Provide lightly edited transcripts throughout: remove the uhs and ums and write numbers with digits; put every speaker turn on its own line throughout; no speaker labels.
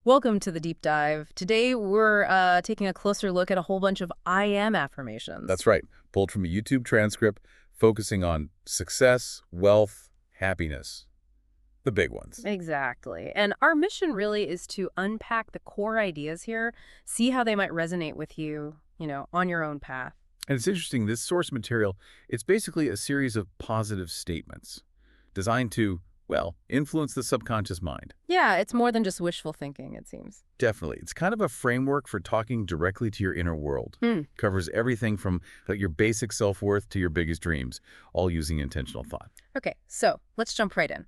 Welcome to the deep dive. Today we're taking a closer look at a whole bunch of I am affirmations.
That's right. Pulled from a YouTube transcript focusing on success, wealth, happiness. The big ones.
Exactly. And our mission really is to unpack the core ideas here, see how they might resonate with you, on your own path.
And it's interesting, this source material, it's basically a series of positive statements designed to, well, influence the subconscious mind.
Yeah, it's more than just wishful thinking, it seems.
Definitely. It's kind of a framework for talking directly to your inner world. Covers everything from your basic self-worth to your biggest dreams, all using intentional thought.
Okay, so let's jump right in.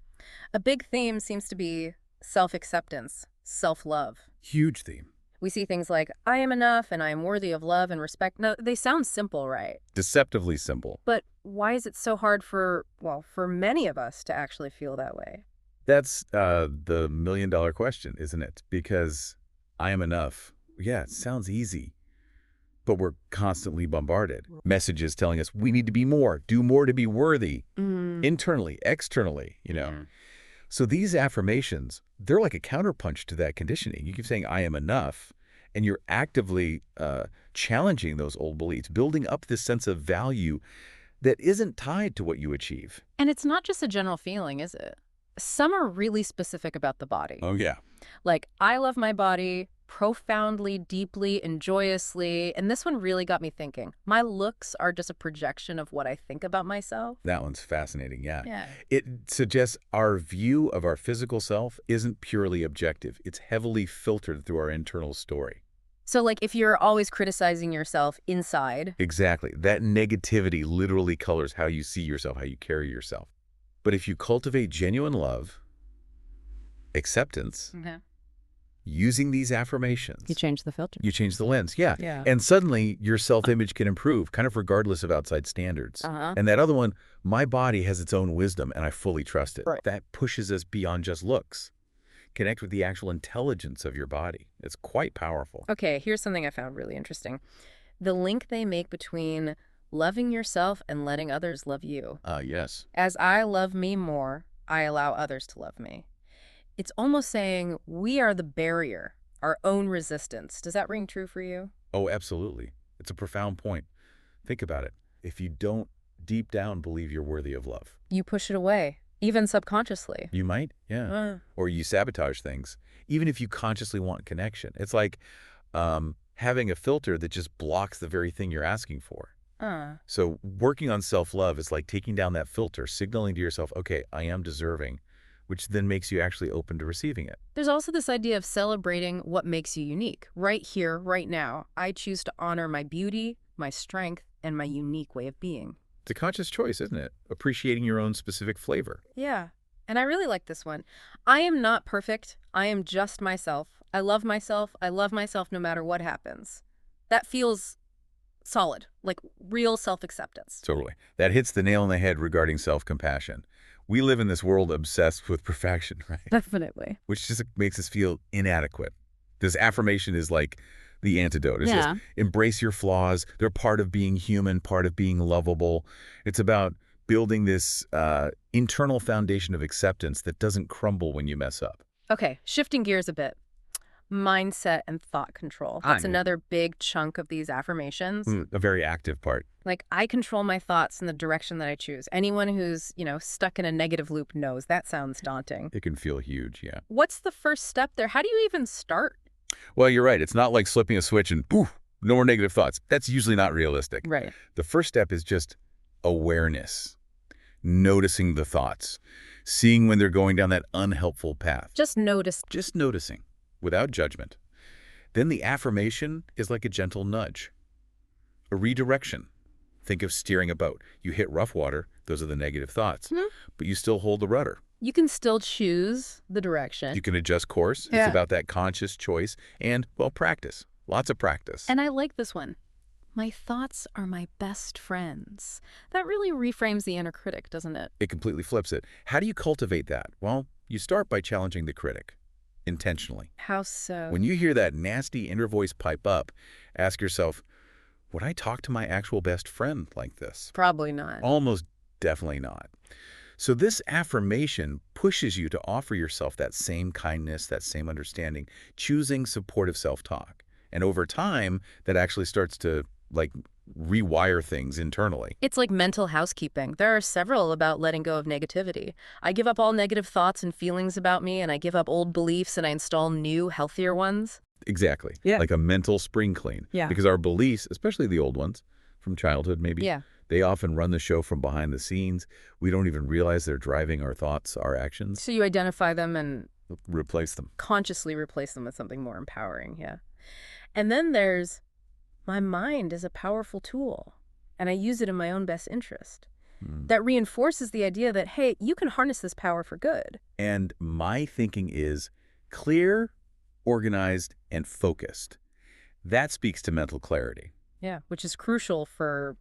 A big theme seems to be self-acceptance, self-love.
Huge theme.
We see things like, I am enough and I am worthy of love and respect. Now, they sound simple, right?
Deceptively simple.
But why is it so hard for many of us to actually feel that way?
That's the million-dollar question, isn't it? Because I am enough. Yeah, it sounds easy, but we're constantly bombarded. Messages telling us we need to be more, do more to be worthy, internally, externally. So these affirmations, they're like a counterpunch to that conditioning. You keep saying, I am enough, and you're actively challenging those old beliefs, building up this sense of value that isn't tied to what you achieve.
And it's not just a general feeling, is it? Some are really specific about the body.
Oh, yeah.
Like, I love my body profoundly, deeply, and joyously. And this one really got me thinking. My looks are just a projection of what I think about myself.
That one's fascinating, yeah.
Yeah.
It suggests our view of our physical self isn't purely objective. It's heavily filtered through our internal story.
So, like, if you're always criticizing yourself inside.
Exactly. That negativity literally colors how you see yourself, how you carry yourself. But if you cultivate genuine love, acceptance, using these affirmations,
You change the filter.
you change the lens. Yeah.
Yeah.
And suddenly your self-image can improve, kind of regardless of outside standards. And that other one, my body has its own wisdom and I fully trust it.
Right.
That pushes us beyond just looks. Connect with the actual intelligence of your body. It's quite powerful.
Okay, here's something I found really interesting. The link they make between loving yourself and letting others love you.
Yes.
As I love me more, I allow others to love me. It's almost saying we are the barrier, our own resistance. Does that ring true for you?
Oh, absolutely. It's a profound point. Think about it. If you don't deep down believe you're worthy of love,
You push it away, even subconsciously.
you might, yeah. Or you sabotage things, even if you consciously want connection. It's like having a filter that just blocks the very thing you're asking for. So working on self-love is like taking down that filter, signaling to yourself, okay, I am deserving, which then makes you actually open to receiving it.
There's also this idea of celebrating what makes you unique. Right here, right now, I choose to honor my beauty, my strength, and my unique way of being.
It's a conscious choice, isn't it? Appreciating your own specific flavor.
Yeah. And I really like this one. I am not perfect. I am just myself. I love myself. I love myself no matter what happens. That feels solid, like real self-acceptance.
Totally. That hits the nail on the head regarding self-compassion. We live in this world obsessed with perfection, right?
Definitely.
Which just makes us feel inadequate. This affirmation is like the antidote. It's just embrace your flaws. They're part of being human, part of being lovable. It's about building this internal foundation of acceptance that doesn't crumble when you mess up.
Okay, shifting gears a bit. Mindset and thought control. That's another big chunk of these affirmations.
A very active part.
Like, I control my thoughts in the direction that I choose. Anyone who's, stuck in a negative loop knows that sounds daunting.
It can feel huge, yeah.
What's the first step there? How do you even start?
Well, you're right. It's not like flipping a switch and poof, no more negative thoughts. That's usually not realistic.
Right.
The first step is just awareness, noticing the thoughts, seeing when they're going down that unhelpful path.
Just notice.
Just noticing, without judgment. Then the affirmation is like a gentle nudge, a redirection. Think of steering a boat. You hit rough water, those are the negative thoughts, but you still hold the rudder.
You can still choose the direction.
You can adjust course.
Yeah.
It's about that conscious choice and, well, practice. Lots of practice.
And I like this one. My thoughts are my best friends. That really reframes the inner critic, doesn't it?
It completely flips it. How do you cultivate that? Well, you start by challenging the critic, intentionally.
How so?
When you hear that nasty inner voice pipe up, ask yourself, would I talk to my actual best friend like this?
Probably not.
Almost definitely not. So this affirmation pushes you to offer yourself that same kindness, that same understanding, choosing supportive self-talk. And over time, that actually starts to, like, rewire things internally.
It's like mental housekeeping. There are several about letting go of negativity. I give up all negative thoughts and feelings about me, and I give up old beliefs and I install new, healthier ones.
Exactly.
Yeah.
Like a mental spring clean.
Yeah.
Because our beliefs, especially the old ones from childhood maybe,
Yeah.
they often run the show from behind the scenes. We don't even realize they're driving our thoughts, our actions.
So you identify them and
Replace them.
consciously replace them with something more empowering, yeah. And then there's, my mind is a powerful tool, and I use it in my own best interest. That reinforces the idea that, hey, you can harness this power for good.
And my thinking is clear, organized, and focused. That speaks to mental clarity.
Yeah, which is crucial for,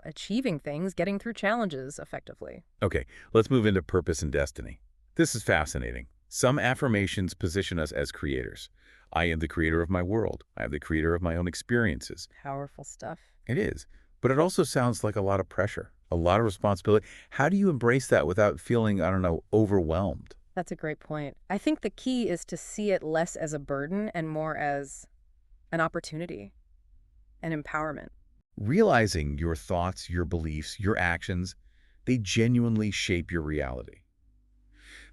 achieving things, getting through challenges effectively.
Okay, let's move into purpose and destiny. This is fascinating. Some affirmations position us as creators. I am the creator of my world. I am the creator of my own experiences.
Powerful stuff.
It is. But it also sounds like a lot of pressure, a lot of responsibility. How do you embrace that without feeling, I don't know, overwhelmed?
That's a great point. I think the key is to see it less as a burden and more as an opportunity, an empowerment.
Realizing your thoughts, your beliefs, your actions, they genuinely shape your reality.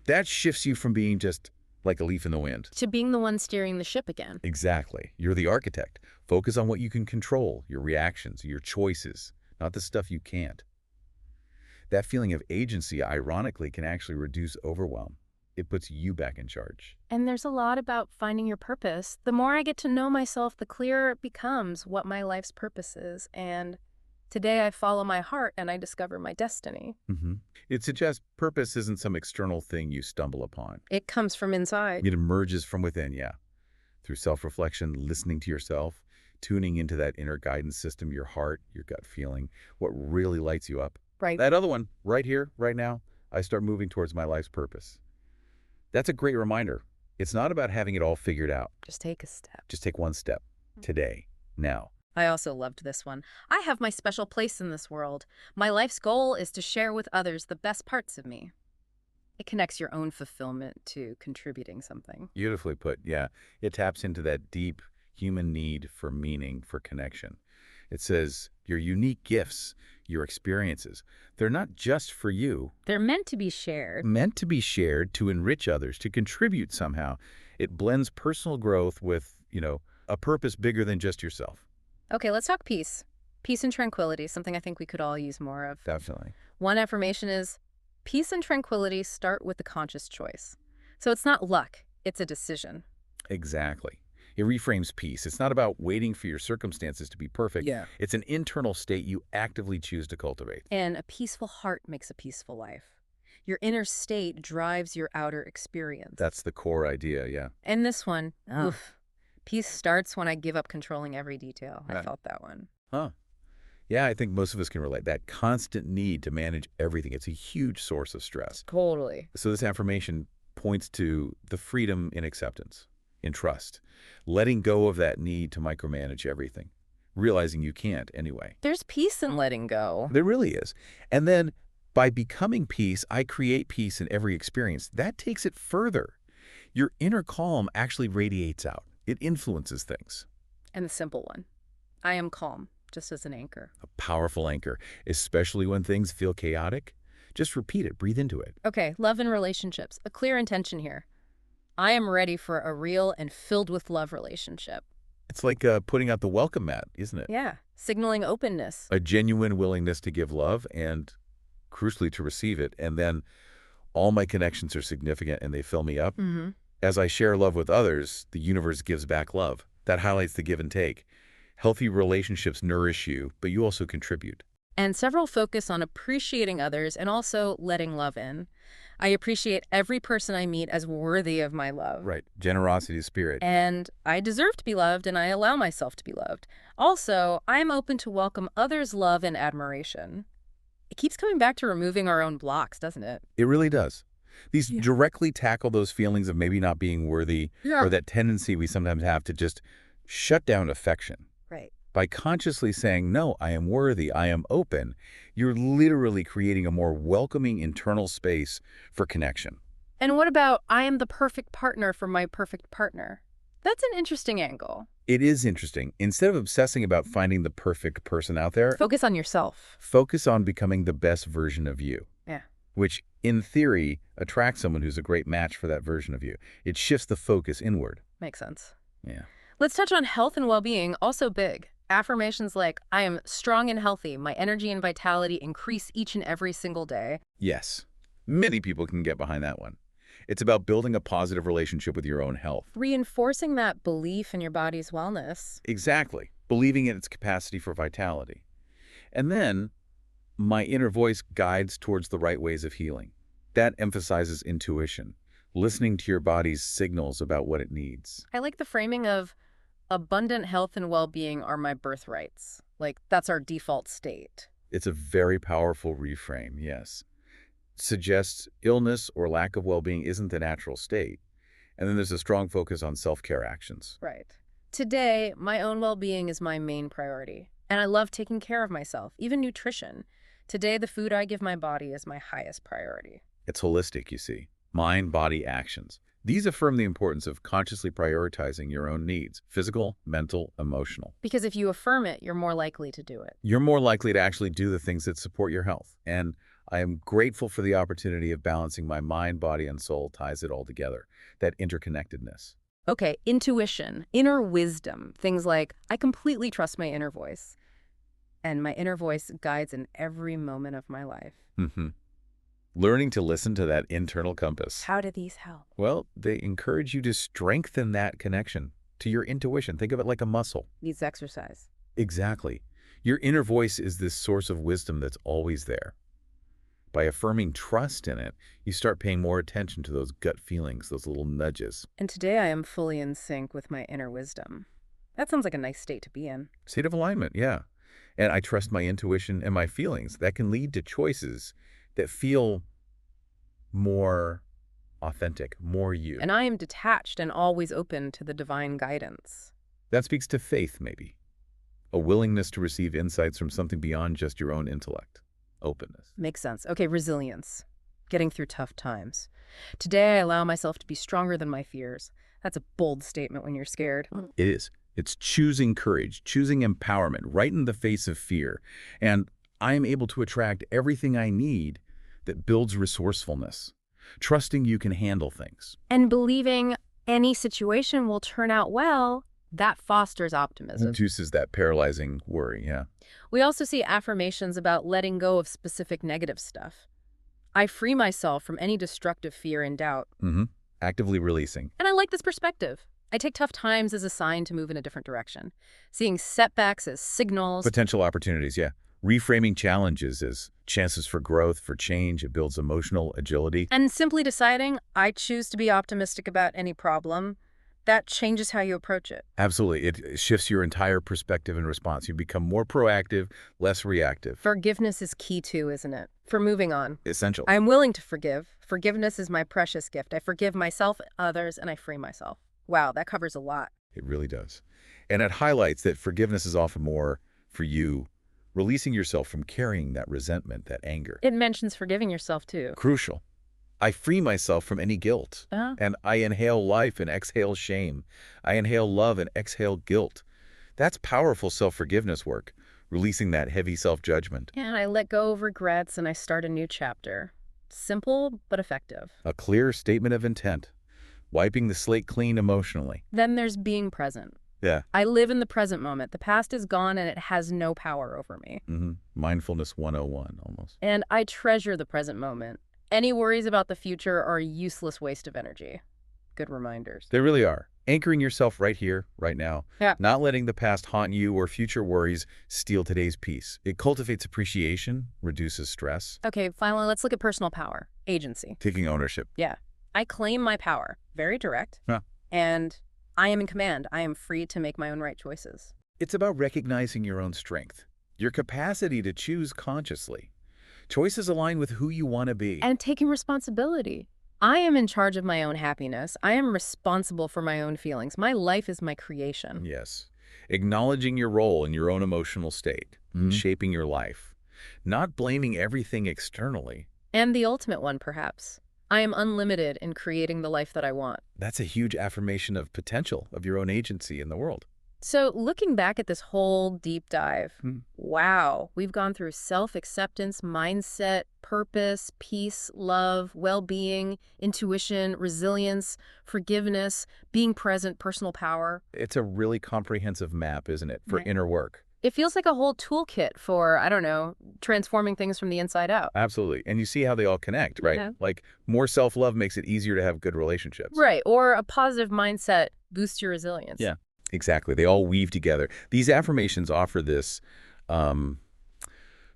That shifts you from being just like a leaf in the wind.
To being the one steering the ship again.
Exactly. You're the architect. Focus on what you can control, your reactions, your choices, not the stuff you can't. That feeling of agency, ironically, can actually reduce overwhelm. It puts you back in charge.
And there's a lot about finding your purpose. The more I get to know myself, the clearer it becomes what my life's purpose is. And today I follow my heart and I discover my destiny.
It suggests purpose isn't some external thing you stumble upon.
It comes from inside.
It emerges from within, yeah. Through self-reflection, listening to yourself, tuning into that inner guidance system, your heart, your gut feeling, what really lights you up.
Right.
That other one, right here, right now, I start moving towards my life's purpose. That's a great reminder. It's not about having it all figured out.
Just take a step.
Just take one step. Today. Now.
I also loved this one. I have my special place in this world. My life's goal is to share with others the best parts of me. It connects your own fulfillment to contributing something.
Beautifully put, yeah. It taps into that deep human need for meaning, for connection. It says your unique gifts, your experiences, they're not just for you.
They're meant to be shared.
Meant to be shared to enrich others, to contribute somehow. It blends personal growth with, a purpose bigger than just yourself.
Okay, let's talk peace. Peace and tranquility, something I think we could all use more of.
Definitely.
One affirmation is, peace and tranquility start with the conscious choice. So it's not luck, it's a decision.
Exactly. It reframes peace. It's not about waiting for your circumstances to be perfect.
Yeah.
It's an internal state you actively choose to cultivate.
And a peaceful heart makes a peaceful life. Your inner state drives your outer experience.
That's the core idea, yeah.
And this one, oof. Peace starts when I give up controlling every detail. I
Right.
felt that one.
Huh. Yeah, I think most of us can relate. That constant need to manage everything. It's a huge source of stress.
Totally.
So this affirmation points to the freedom in acceptance, in trust, letting go of that need to micromanage everything, realizing you can't anyway.
There's peace in letting go.
There really is. And then by becoming peace, I create peace in every experience. That takes it further. Your inner calm actually radiates out. It influences things.
And the simple one, I am calm, just as an anchor.
A powerful anchor, especially when things feel chaotic. Just repeat it. Breathe into it.
Okay, love and relationships. A clear intention here. I am ready for a real and filled with love relationship.
It's like putting out the welcome mat, isn't it?
Yeah, signaling openness.
A genuine willingness to give love and, crucially, to receive it. And then all my connections are significant and they fill me up. As I share love with others, the universe gives back love. That highlights the give and take. Healthy relationships nourish you, but you also contribute.
And several focus on appreciating others and also letting love in. I appreciate every person I meet as worthy of my love.
Right. Generosity of spirit.
And I deserve to be loved, and I allow myself to be loved. Also, I'm open to welcome others' love and admiration. It keeps coming back to removing our own blocks, doesn't it?
It really does. These directly tackle those feelings of maybe not being worthy or that tendency we sometimes have to just shut down affection.
Right.
By consciously saying, no, I am worthy, I am open, you're literally creating a more welcoming internal space for connection.
And what about I am the perfect partner for my perfect partner? That's an interesting angle.
It is interesting. Instead of obsessing about finding the perfect person out there,
Focus on yourself.
focus on becoming the best version of you,
Yeah,
which in theory attracts someone who's a great match for that version of you. It shifts the focus inward.
makes sense.
Yeah.
Let's touch on health and well-being, also big. Affirmations like, I am strong and healthy, my energy and vitality increase each and every single day.
Yes. Many people can get behind that one. It's about building a positive relationship with your own health.
Reinforcing that belief in your body's wellness.
Exactly. Believing in its capacity for vitality. And then, my inner voice guides towards the right ways of healing. That emphasizes intuition, listening to your body's signals about what it needs.
I like the framing of abundant health and well-being are my birthrights. Like, that's our default state.
It's a very powerful reframe, yes. Suggests illness or lack of well-being isn't the natural state. And then there's a strong focus on self-care actions.
Right. Today, my own well-being is my main priority. And I love taking care of myself, even nutrition. Today, the food I give my body is my highest priority.
It's holistic, you see. Mind, body, actions. These affirm the importance of consciously prioritizing your own needs, physical, mental, emotional.
Because if you affirm it, you're more likely to do it.
You're more likely to actually do the things that support your health. And I am grateful for the opportunity of balancing my mind, body, and soul ties it all together, that interconnectedness.
Okay, intuition, inner wisdom, things like, I completely trust my inner voice. And my inner voice guides in every moment of my life.
Mm-hmm. Learning to listen to that internal compass.
How do these help?
Well, they encourage you to strengthen that connection to your intuition. Think of it like a muscle.
Needs exercise.
Exactly. Your inner voice is this source of wisdom that's always there. By affirming trust in it, you start paying more attention to those gut feelings, those little nudges.
And today I am fully in sync with my inner wisdom. That sounds like a nice state to be in.
State of alignment, yeah. And I trust my intuition and my feelings. That can lead to choices that feel more authentic, more you.
And I am detached and always open to the divine guidance.
That speaks to faith, maybe. A willingness to receive insights from something beyond just your own intellect. Openness.
Makes sense. Okay, resilience. Getting through tough times. Today I allow myself to be stronger than my fears. That's a bold statement when you're scared.
It is. It's choosing courage, choosing empowerment right in the face of fear. And I am able to attract everything I need that builds resourcefulness, trusting you can handle things.
And believing any situation will turn out well, that fosters optimism.
Reduces that paralyzing worry, yeah.
We also see affirmations about letting go of specific negative stuff. I free myself from any destructive fear and doubt.
Mm-hmm. Actively releasing.
And I like this perspective. I take tough times as a sign to move in a different direction, seeing setbacks as signals.
Potential opportunities, yeah. Reframing challenges as chances for growth, for change. It builds emotional agility.
And simply deciding, I choose to be optimistic about any problem, that changes how you approach it.
Absolutely. It shifts your entire perspective and response. You become more proactive, less reactive.
Forgiveness is key too, isn't it? For moving on.
Essential.
I am willing to forgive. Forgiveness is my precious gift. I forgive myself, others, and I free myself. Wow, that covers a lot.
It really does. And it highlights that forgiveness is often more for you, releasing yourself from carrying that resentment, that anger.
It mentions forgiving yourself too.
Crucial. I free myself from any guilt. And I inhale life and exhale shame. I inhale love and exhale guilt. That's powerful self-forgiveness work, releasing that heavy self-judgment.
And I let go of regrets and I start a new chapter. Simple, but effective.
A clear statement of intent, wiping the slate clean emotionally.
Then there's being present.
Yeah.
I live in the present moment. The past is gone and it has no power over me.
Mindfulness 101, almost.
And I treasure the present moment. Any worries about the future are a useless waste of energy. Good reminders.
They really are. Anchoring yourself right here, right now.
Yeah.
Not letting the past haunt you or future worries steal today's peace. It cultivates appreciation, reduces stress.
Okay, finally, let's look at personal power. Agency.
Taking ownership.
Yeah. I claim my power. Very direct.
Yeah.
And I am in command. I am free to make my own right choices.
It's about recognizing your own strength, your capacity to choose consciously. Choices align with who you want to be.
And taking responsibility. I am in charge of my own happiness. I am responsible for my own feelings. My life is my creation.
Yes. Acknowledging your role in your own emotional state, shaping your life. Not blaming everything externally.
And the ultimate one, perhaps. I am unlimited in creating the life that I want.
That's a huge affirmation of potential, of your own agency in the world.
So looking back at this whole deep dive,
Hmm.
wow, we've gone through self-acceptance, mindset, purpose, peace, love, well-being, intuition, resilience, forgiveness, being present, personal power.
It's a really comprehensive map, isn't it, for
Right.
inner work?
It feels like a whole toolkit for, I don't know, transforming things from the inside out.
Absolutely. And you see how they all connect, right?
Yeah.
Like, more self-love makes it easier to have good relationships.
Right. Or a positive mindset boosts your resilience.
Yeah. Exactly. They all weave together. These affirmations offer this um,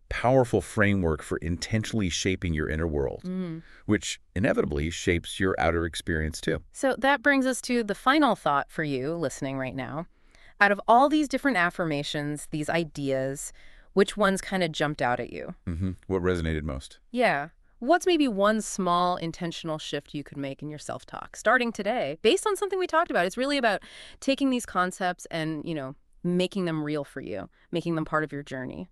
powerful framework for intentionally shaping your inner world, which inevitably shapes your outer experience too.
So that brings us to the final thought for you listening right now. Out of all these different affirmations, these ideas, which ones kind of jumped out at you?
What resonated most?
Yeah. What's maybe one small intentional shift you could make in your self-talk starting today based on something we talked about? It's really about taking these concepts and, making them real for you, making them part of your journey.